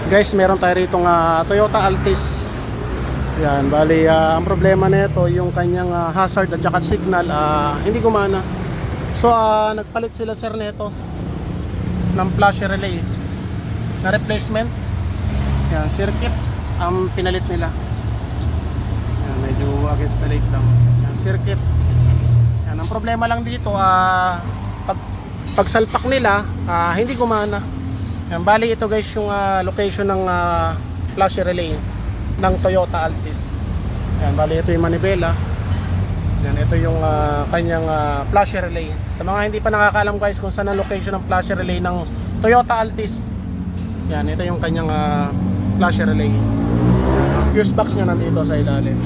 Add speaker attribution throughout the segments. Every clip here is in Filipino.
Speaker 1: Guys, meron tayo rito Toyota Altis. Yan, bali ang problema nito yung kanyang hazard at saka signal hindi gumana. So nagpalit sila sir nito ng flash relay na replacement. Yan, circuit ang pinalit nila. Yan, medyo against the light lang. Yan, circuit. Yan, ang problema lang dito pagsalpak nila hindi gumana. Yan, bali ito guys yung location ng flash relay ng Toyota Altis. Yan, bali ito yung manibela. Yan, ito yung kanyang flash relay. Sa mga hindi pa nakakaalam guys kung saan ang location ng flash relay ng Toyota Altis. Yan, ito yung kanyang flash relay. Fuse box niya nandito sa ilalim.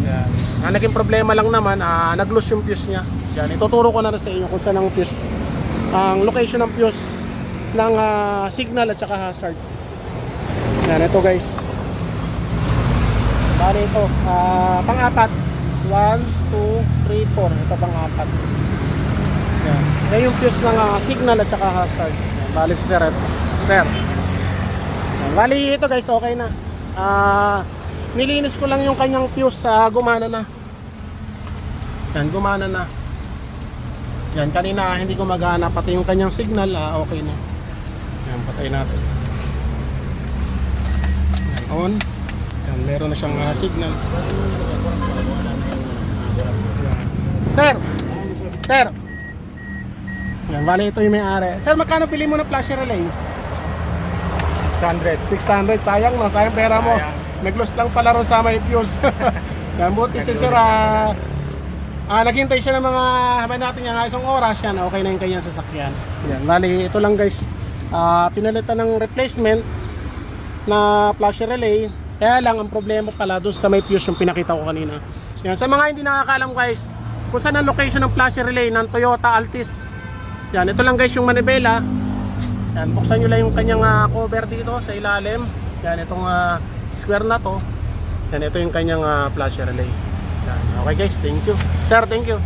Speaker 1: Yan. Ang naging problema lang naman, nag-loose yung fuse niya. Yan, ituturo ko na rin sa inyo kung saan ang fuse, ang location ng fuse ng signal at saka hazard. Yan, ito guys. Bali ito, pang-apat. 1, 2, 3, 4. Ito pang-apat. Yan. Yan yung fuse ng signal at saka hazard. Yan, bali si sir. Yan, bali ito guys, okay na. Nilinis ko lang yung kanyang fuse, gumana na. Yan, gumana na. Yan, kanina hindi gumagana, pati yung kanyang signal, okay na. Yan, patay natin. Yan, on. Yan, meron na siyang signal. Yan. Sir! Sir! Yan, bali ito yung may-ari. Sir, magkano pili mo na flash relay? 600, sayang no, sayang pera mo. Nag-lost lang pala ron sa may fuse. Yan, buti si sir, naghintay siya ng mga habang natin yan isang oras, yan, okay na yung kanyang sasakyan. Yan, bali ito lang guys, pinalitan ng replacement na flash relay. Kaya lang ang problema pala doon sa may fuse yung pinakita ko kanina. Yan, sa mga hindi nakakaalam guys kung saan ang location ng flash relay ng Toyota Altis. Yan, ito lang guys yung manibela. Yan, buksan nyo lang yung kanyang cover dito sa ilalim. Yan, itong square na to. Yan, ito yung kanyang flash relay. Yan, okay guys, thank you. Sir, thank you.